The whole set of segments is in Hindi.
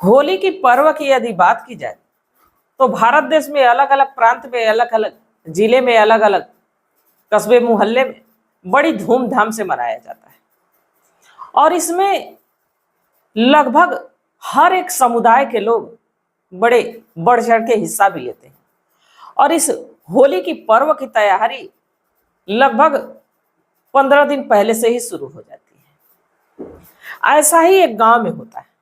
होली की पर्व की यदि बात की जाए तो भारत देश में अलग अलग प्रांत में, अलग अलग जिले में, अलग अलग कस्बे मोहल्ले में बड़ी धूमधाम से मनाया जाता है। और इसमें लगभग हर एक समुदाय के लोग बड़े बढ़ चढ़ के हिस्सा भी लेते हैं। और इस होली की पर्व की तैयारी लगभग 15 दिन पहले से ही शुरू हो जाती है। ऐसा ही एक गांव में होता है।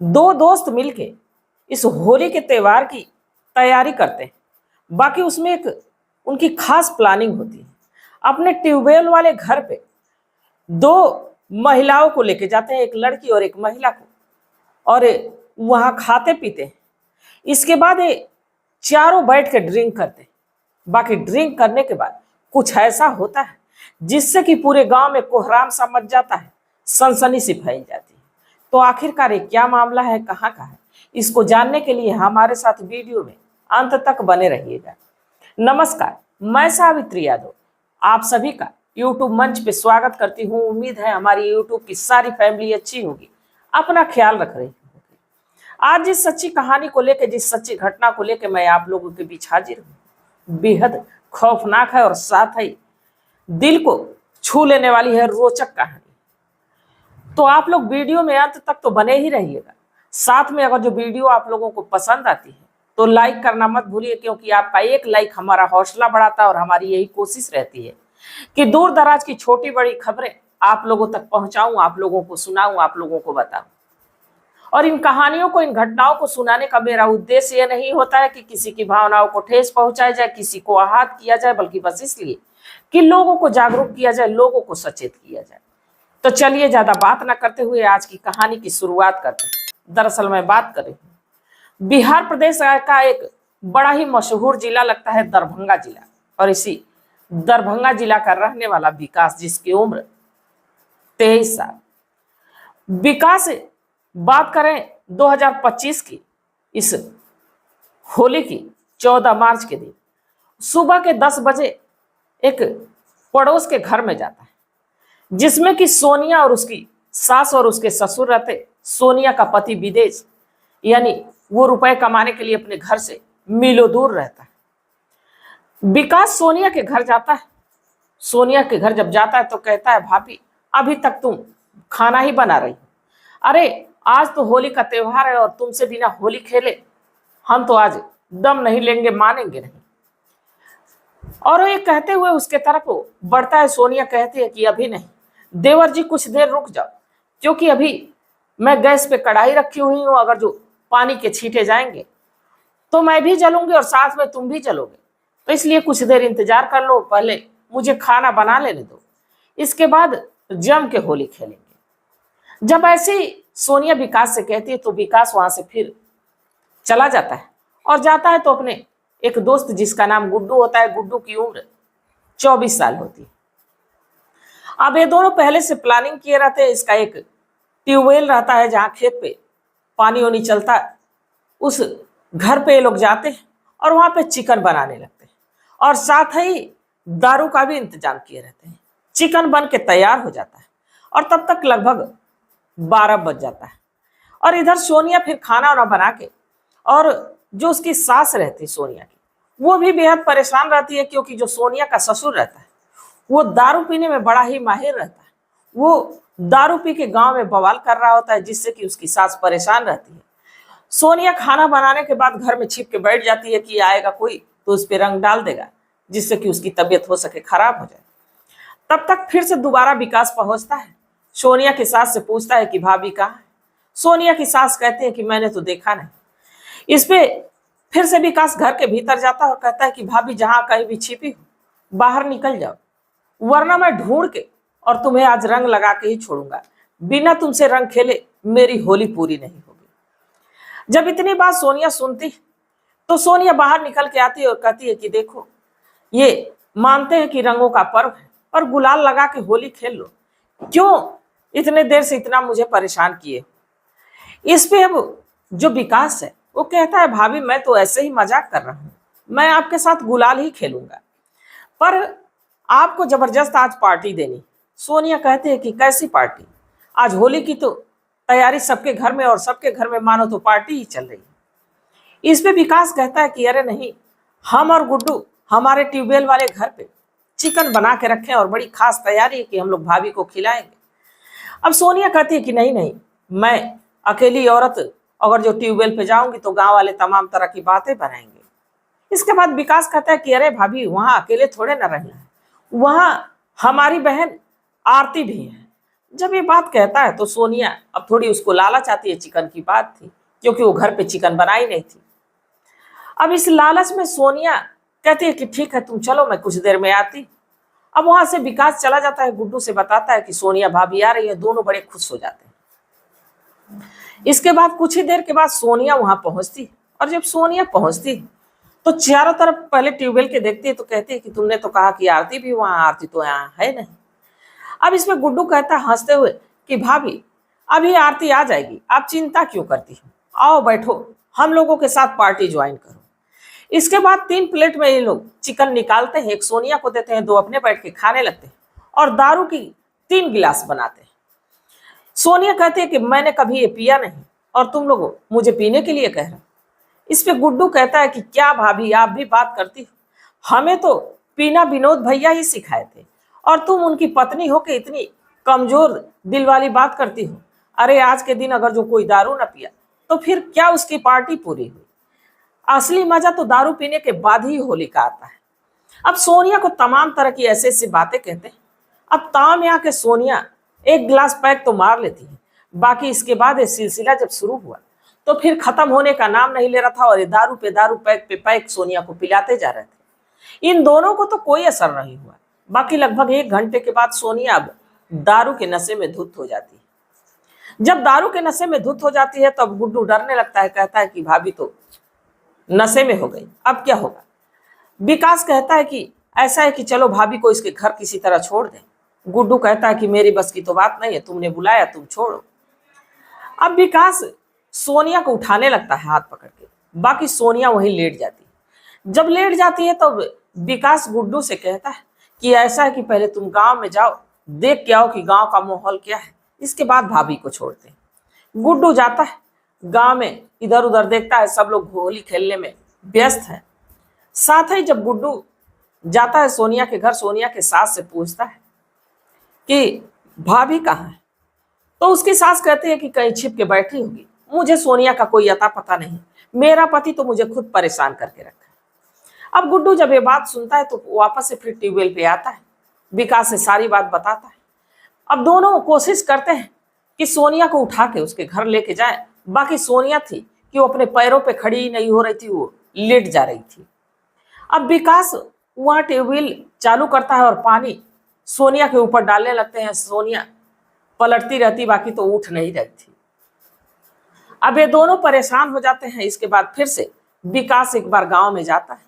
दो दोस्त मिलके इस होली के त्योहार की तैयारी करते हैं। बाकी उसमें एक उनकी खास प्लानिंग होती है। अपने ट्यूबवेल वाले घर पे दो महिलाओं को लेके जाते हैं, एक लड़की और एक महिला को, और वहां खाते पीते हैं। इसके बाद ये चारों बैठ के ड्रिंक करते हैं। बाकी ड्रिंक करने के बाद कुछ ऐसा होता है जिससे कि पूरे गांव में कोहराम सा मच जाता है, सनसनी सी फैल जाती है। तो आखिरकार ये क्या मामला है, कहाँ का है, इसको जानने के लिए हमारे साथ वीडियो में अंत तक बने रहिएगा। नमस्कार, मैं सावित्री यादव आप सभी का यूट्यूब मंच पे स्वागत करती हूँ। उम्मीद है हमारी यूट्यूब की सारी फैमिली अच्छी होगी, अपना ख्याल रख रही होगी। आज जिस सच्ची कहानी को लेकर, जिस सच्ची घटना को लेकर मैं आप लोगों के बीच हाजिर हूँ, बेहद खौफनाक है और साथ ही दिल को छू लेने वाली है रोचक कहानी। तो आप लोग वीडियो में अंत तक तो बने ही रहिएगा। साथ में अगर जो वीडियो आप लोगों को पसंद आती है तो लाइक करना मत भूलिए, क्योंकि आपका एक लाइक हमारा हौसला बढ़ाता है और हमारी यही कोशिश रहती है कि दूर दराज की छोटी बड़ी खबरें आप लोगों तक पहुंचाऊं, आप लोगों को सुनाऊं, आप लोगों को बताऊं। और इन कहानियों को, इन घटनाओं को सुनाने का मेरा उद्देश्य यह नहीं होता है कि किसी की भावनाओं को ठेस पहुंचाया जाए, किसी को आहत किया जाए, बल्कि बस इसलिए कि लोगों को जागरूक किया जाए, लोगों को सचेत किया जाए। तो चलिए ज्यादा बात ना करते हुए आज की कहानी की शुरुआत करते हैं। दरअसल मैं बात कर रही हूँ बिहार प्रदेश का एक बड़ा ही मशहूर जिला लगता है दरभंगा जिला। और इसी दरभंगा जिला का रहने वाला विकास, जिसकी उम्र 23 साल। विकास बात करें 2025 की, इस होली की 14 मार्च के दिन सुबह के 10 बजे एक पड़ोस के घर में जाता है, जिसमें कि सोनिया और उसकी सास और उसके ससुर रहते। सोनिया का पति विदेश, यानी वो रुपए कमाने के लिए अपने घर से मीलों दूर रहता है। विकास सोनिया के घर जाता है। सोनिया के घर जब जाता है तो कहता है, भाभी अभी तक तुम खाना ही बना रही हो। अरे आज तो होली का त्योहार है और तुमसे बिना होली खेले हम तो आज दम नहीं लेंगे, मानेंगे नहीं। और ये कहते हुए उसके तरफ बढ़ता है। सोनिया कहती है कि अभी नहीं देवर जी, कुछ देर रुक जाओ, क्योंकि अभी मैं गैस पे कढ़ाई रखी हुई हूँ। अगर जो पानी के छींटे जाएंगे तो मैं भी जलूंगी और साथ में तुम भी जलोगे, तो इसलिए कुछ देर इंतजार कर लो, पहले मुझे खाना बना लेने दो, इसके बाद जम के होली खेलेंगे। जब ऐसी सोनिया विकास से कहती है तो विकास वहां से फिर चला जाता है और जाता है तो अपने एक दोस्त जिसका नाम गुड्डू होता है। गुड्डू की उम्र 24 साल होती है। अब ये दोनों पहले से प्लानिंग किए रहते हैं। इसका एक ट्यूबवेल रहता है जहाँ खेत पे पानी वानी चलता है, उस घर पे ये लोग जाते हैं और वहां पे चिकन बनाने लगते हैं और साथ ही दारू का भी इंतजाम किए रहते हैं। चिकन बन के तैयार हो जाता है और तब तक लगभग 12 बज जाता है। और इधर सोनिया फिर खाना वाना बना के, और जो उसकी सास रहती है सोनिया की, वो भी बेहद परेशान रहती है, क्योंकि जो सोनिया का ससुर रहता है वो दारू पीने में बड़ा ही माहिर रहता है। वो दारू पी के गांव में बवाल कर रहा होता है, जिससे कि उसकी सास परेशान रहती है। सोनिया खाना बनाने के बाद घर में छिप के बैठ जाती है कि आएगा कोई तो उस पर रंग डाल देगा, जिससे कि उसकी तबीयत हो सके खराब हो जाए। तब तक फिर से दोबारा विकास पहुंचता है। सोनिया की सास से पूछता है कि भाभी कहाँ है। सोनिया की सास कहती है कि मैंने तो देखा नहीं। इस पे फिर से विकास घर के भीतर जाता है और कहता है कि भाभी जहां कहीं भी छिपी हो बाहर निकल जाओ, वरना मैं ढूंढ के और तुम्हें आज रंग लगा के ही छोड़ूंगा। बिना तुमसे रंग खेले मेरी होली पूरी नहीं होगी। जब इतनी बात सोनिया सुनती तो सोनिया बाहर निकल के आती है और कहती है कि देखो, ये मानते हैं कि रंगों का पर्व है और गुलाल लगा के होली खेल लो, क्यों इतने देर से इतना मुझे परेशान किए। इस पे अब जो विकास है वो कहता है, भाभी मैं तो ऐसे ही मजाक कर रहा हूँ, मैं आपके साथ गुलाल ही खेलूंगा, पर आपको जबरदस्त आज पार्टी देनी। सोनिया कहते हैं कि कैसी पार्टी, आज होली की तो तैयारी सबके घर में, और सबके घर में मानो तो पार्टी ही चल रही है। इस पे विकास कहता है कि अरे नहीं, हम और गुड्डू हमारे ट्यूबवेल वाले घर पे चिकन बना के रखें और बड़ी खास तैयारी है कि हम लोग भाभी को खिलाएंगे। अब सोनिया कहती है कि नहीं नहीं, मैं अकेली औरत अगर जो ट्यूबवेल पे जाऊंगी तो गांव वाले तमाम तरह की बातें बनाएंगे। इसके बाद विकास कहता है कि अरे भाभी, वहां अकेले थोड़े ना रहना है, वहां हमारी बहन आरती भी है। जब ये बात कहता है तो सोनिया अब थोड़ी उसको लालच आती है, चिकन की बात थी क्योंकि वो घर पे चिकन बनाई नहीं थी। अब इस लालच में सोनिया कहती है कि ठीक है तुम चलो, मैं कुछ देर में आती। अब वहां से विकास चला जाता है, गुड्डू से बताता है कि सोनिया भाभी आ रही है। दोनों बड़े खुश हो जाते हैं। इसके बाद कुछ ही देर के बाद सोनिया वहां पहुंचती, और जब सोनिया पहुंचती तो चारों तरफ पहले ट्यूबवेल के देखती है तो कहती है कि तुमने तो कहा कि आरती भी वहां, आरती तो यहाँ है नहीं। अब इसमें गुड्डू कहता है हंसते हुए कि भाभी, अभी आरती आ जाएगी, आप चिंता क्यों करती हो, आओ बैठो, हम लोगों के साथ पार्टी ज्वाइन करो। इसके बाद 3 प्लेट में ये लोग चिकन निकालते हैं, एक सोनिया को देते हैं, 2 अपने बैठ के खाने लगते हैं, और दारू की 3 गिलास बनाते हैं। सोनिया कहती है कि मैंने कभी ये पिया नहीं और तुम लोग मुझे पीने के लिए कह रहे हो। इस पे गुड्डू कहता है कि क्या भाभी, आप भी बात करती हो, हमें तो पीना विनोद भैया ही सिखाए थे, और तुम उनकी पत्नी हो के इतनी कमजोर दिल वाली बात करती हो। अरे आज के दिन अगर जो कोई दारू ना पिया तो फिर क्या उसकी पार्टी पूरी हुई। असली मजा तो दारू पीने के बाद ही होली का आता है। अब सोनिया को तमाम तरह की ऐसे ऐसी बातें कहते हैं। अब ताम यहाँ के सोनिया 1 गिलास पैक तो मार लेती है, बाकी इसके बाद ये सिलसिला जब शुरू हुआ तो फिर खत्म होने का नाम नहीं ले रहा था, और ये दारू पे दारू, पैक पे पैक सोनिया को पिलाते जा रहे थे। इन दोनों को तो कोई असर नहीं हुआ। बाकी लगभग 1 घंटे के बाद सोनिया अब दारू के नशे में धुत हो जाती है। जब दारू के नशे में धुत हो जाती है तब गुड्डू डरने लगता है, कहता है कि भाभी तो नशे में हो गई, अब क्या होगा। विकास कहता है कि ऐसा है कि चलो भाभी को इसके घर किसी तरह छोड़ दें। गुड्डू कहता है कि मेरी बस की तो बात नहीं है, तुमने बुलाया तुम छोड़ो। अब विकास सोनिया को उठाने लगता है हाथ पकड़ के, बाकी सोनिया वहीं लेट जाती है। जब लेट जाती है तो विकास गुड्डू से कहता है कि ऐसा है कि पहले तुम गांव में जाओ, देख के आओ कि गांव का माहौल क्या है, इसके बाद भाभी को छोड़ते हैं। गुड्डू जाता है गांव में, इधर उधर देखता है, सब लोग होली खेलने में व्यस्त हैं। साथ ही जब गुड्डू जाता है सोनिया के घर, सोनिया के सास से पूछता है कि भाभी कहाँ है, तो उसकी सास कहती है कि कहीं छिप के बैठी होगी, मुझे सोनिया का कोई अता पता नहीं, मेरा पति तो मुझे खुद परेशान करके रखा है। अब गुड्डू जब ये बात सुनता है तो वापस से फिर ट्यूबवेल पे आता है, विकास से सारी बात बताता है। अब दोनों कोशिश करते हैं कि सोनिया को उठा के उसके घर लेके जाए। बाकी सोनिया थी कि वो अपने पैरों पे खड़ी ही नहीं हो रही थी, वो लेट जा रही थी। अब विकास वहां ट्यूबवेल चालू करता है और पानी सोनिया के ऊपर डालने लगते हैं। सोनिया पलटती रहती, बाकी तो उठ नहीं रही थी। अब ये दोनों परेशान हो जाते हैं। इसके बाद फिर से विकास एक बार गांव में जाता है,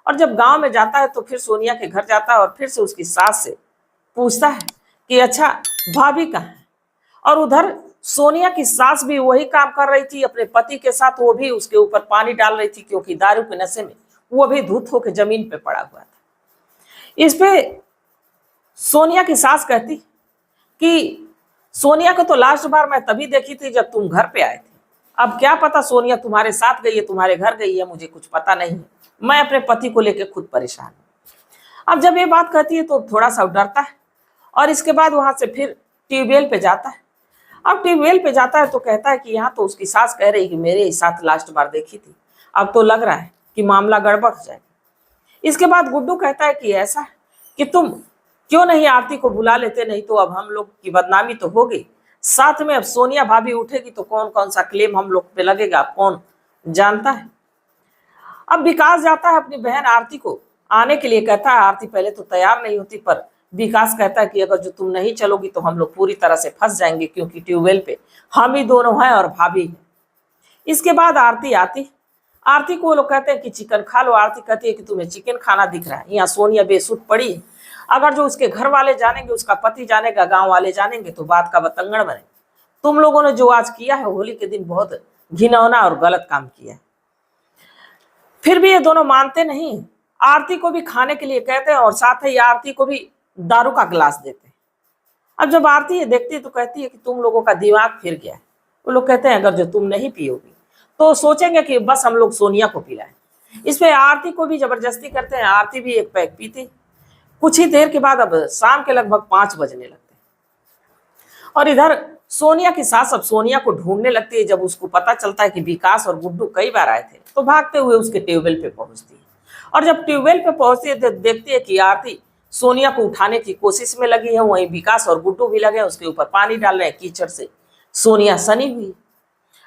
और जब गांव में जाता है तो फिर सोनिया के घर जाता है और फिर से उसकी सास से पूछता है कि अच्छा भाभी कहाँ है। और उधर सोनिया की सास भी वही काम कर रही थी अपने पति के साथ, वो भी उसके ऊपर पानी डाल रही थी क्योंकि दारू के नशे में वो भी धुत होकर जमीन पे पड़ा हुआ था। इस पे सोनिया की सास कहती कि सोनिया को तो लास्ट बार मैं तभी देखी थी जब तुम घर पे आए थे, अब क्या पता सोनिया तुम्हारे साथ गई है, तुम्हारे घर गई है, मुझे कुछ पता नहीं है, मैं अपने पति को लेकर खुद परेशान हूं। अब जब ये बात कहती है तो थोड़ा सा डरता है, और इसके बाद वहां से फिर ट्यूबवेल पे जाता है। अब ट्यूबवेल पे जाता है तो कहता है कि यहाँ तो उसकी सास कह रही कि मेरे ही साथ लास्ट बार देखी थी, अब तो लग रहा है कि मामला गड़बड़ हो जाएगा। इसके बाद गुड्डू कहता है कि ऐसा है कि तुम क्यों नहीं आरती को बुला लेते, नहीं तो अब हम लोग की बदनामी तो हो गई, साथ में अब सोनिया भाभी उठेगी तो कौन कौन सा क्लेम हम लोग पे लगेगा कौन जानता है। अब विकास जाता है अपनी बहन आरती को आने के लिए, कहता है आरती पहले तो तैयार नहीं होती, पर विकास कहता है कि अगर जो तुम नहीं चलोगी तो हम लोग पूरी तरह से फंस जाएंगे, क्योंकि ट्यूबवेल पे हम ही दोनों हैं और भाभी है। इसके बाद आरती आती, आरती को लोग कहते हैं कि चिकन खा लो। आरती कहती है कि तुम्हें चिकन खाना दिख रहा है, यहाँ सोनिया बेसुध पड़ी है, अगर जो उसके घर वाले जानेंगे, उसका पति जानेगा, गांव वाले जानेंगे तो बात का बतंगड़ बने। तुम लोगों ने जो आज किया है होली के दिन बहुत घिनौना और गलत काम किया है। फिर भी ये दोनों मानते नहीं, आरती को भी खाने के लिए कहते हैं और साथ ही आरती को भी दारू का गिलास देते हैं। अब जब आरती ये देखती है तो कहती है कि तुम लोगों का दिमाग फिर गया है, वो लोग कहते हैं अगर जो तुम नहीं पियोगी तो सोचेंगे कि बस हम लोग सोनिया को पिलाएं। इस पे आरती को भी जबरदस्ती करते हैं, आरती भी एक पैक पीती। कुछ ही देर के बाद अब शाम के लगभग 5 बजने लगते हैं और इधर सोनिया की सास अब सोनिया को ढूंढने लगती है। जब उसको पता चलता है कि विकास और गुड्डू कई बार आए थे तो भागते हुए उसके ट्यूबवेल पे पहुंचती है और जब ट्यूबवेल पे पहुंचती है तो देखती है कि आरती सोनिया को उठाने की कोशिश में लगी है, वहीं विकास और गुड्डू भी लगे उसके ऊपर पानी डाल रहे हैं, कीचड़ से सोनिया सनी हुई।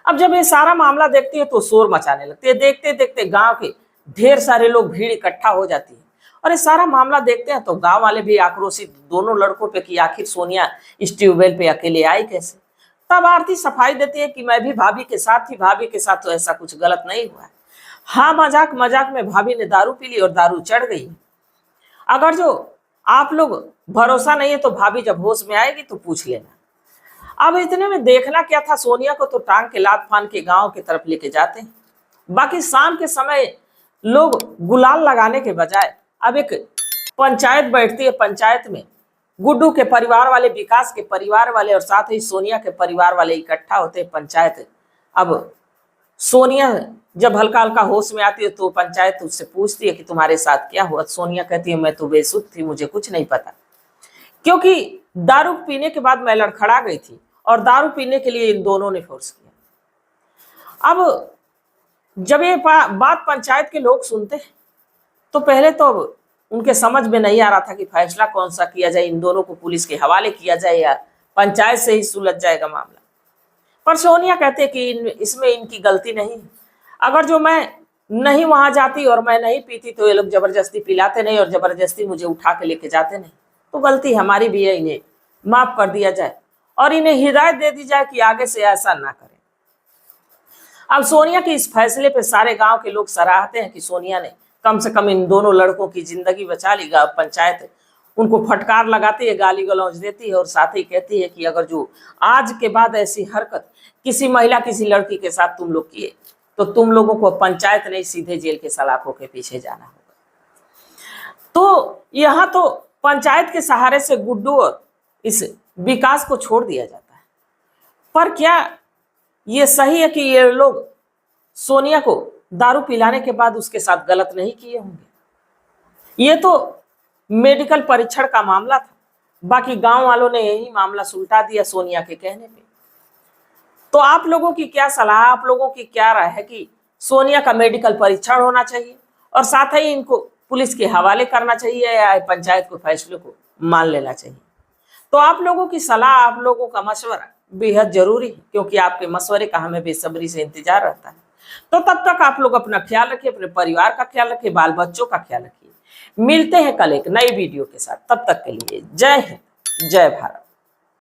अब जब ये सारा मामला देखती है तो शोर मचाने लगती है। देखते देखते गांव के ढेर सारे लोग भीड़ इकट्ठा हो जाती है और ये सारा मामला देखते हैं तो गांव वाले भी आक्रोशित दोनों लड़कों पे कि आखिर सोनिया इस ट्यूबवेल पे अकेले आई कैसे। तब आरती सफाई देती है कि मैं भी भाभी के साथ थी, भाभी के साथ तो ऐसा कुछ गलत नहीं हुआ है। हाँ, मजाक मजाक में भाभी ने दारू पी ली और दारू चढ़ गई। अगर जो आप लोग भरोसा नहीं है तो भाभी जब होश में आएगी तो पूछ लेना। अब इतने में देखना क्या था, सोनिया को तो टांग के लात फान के गांव की तरफ लेके जाते हैं। बाकी शाम के समय लोग गुलाल लगाने के बजाय अब एक पंचायत बैठती है। पंचायत में गुड्डू के परिवार वाले, विकास के परिवार वाले और साथ ही सोनिया के परिवार वाले इकट्ठा होते हैं। पंचायत अब सोनिया जब हल्का हल्का होश में आती है तो पंचायत उससे पूछती है कि तुम्हारे साथ क्या हुआ। सोनिया कहती है मैं तो बेसुध थी, मुझे कुछ नहीं पता, क्योंकि दारू पीने के बाद मैं लड़खड़ा गई थी और दारू पीने के लिए इन दोनों ने फोर्स किया। अब जब ये बात पंचायत के लोग सुनते हैं तो पहले तो उनके समझ में नहीं आ रहा था कि फैसला कौन सा किया जाए, इन दोनों को पुलिस के हवाले किया जाए या पंचायत से ही सुलझ जाएगा मामला। पर सोनिया कहते कि इसमें इनकी गलती नहीं है। अगर जो मैं नहीं वहां जाती और मैं नहीं पीती तो ये लोग जबरदस्ती पिलाते नहीं और जबरदस्ती मुझे उठा के लेके जाते नहीं, तो गलती हमारी भी है, इन्हें माफ कर दिया जाए और इन्हें हिदायत दे दी जाए कि आगे से ऐसा ना करें। अब सोनिया के इस फैसले पे सारे गांव के लोग सराहते हैं कि सोनिया ने कम से कम इन दोनों लड़कों की जिंदगी बचा ली। पंचायत उनको फटकार लगाती है, गाली गलौज देती है और साथ ही कहती है कि अगर जो आज के बाद ऐसी हरकत किसी महिला किसी लड़की के साथ तुम लोग किए तो तुम लोगों को पंचायत नहीं सीधे जेल के सलाखों के पीछे जाना होगा। तो यहाँ तो पंचायत के सहारे से गुड्डू और इस विकास को छोड़ दिया जाता है। पर क्या ये सही है कि ये लोग सोनिया को दारू पिलाने के बाद उसके साथ गलत नहीं किए होंगे? ये तो मेडिकल परीक्षण का मामला था, बाकी गांव वालों ने यही मामला सुलटा दिया सोनिया के कहने पे। तो आप लोगों की क्या सलाह, आप लोगों की क्या राय है कि सोनिया का मेडिकल परीक्षण होना चाहिए और साथ ही इनको पुलिस के हवाले करना चाहिए या पंचायत को फैसले को मान लेना चाहिए? तो आप लोगों की सलाह, आप लोगों का मशवरा बेहद जरूरी है, क्योंकि आपके मशवरे का हमें बेसब्री से इंतजार रहता है। तो तब तक आप लोग अपना ख्याल रखिए, अपने परिवार का ख्याल रखिए, बाल बच्चों का ख्याल रखिए। मिलते हैं कल एक नई वीडियो के साथ, तब तक के लिए जय हिंद, जय भारत।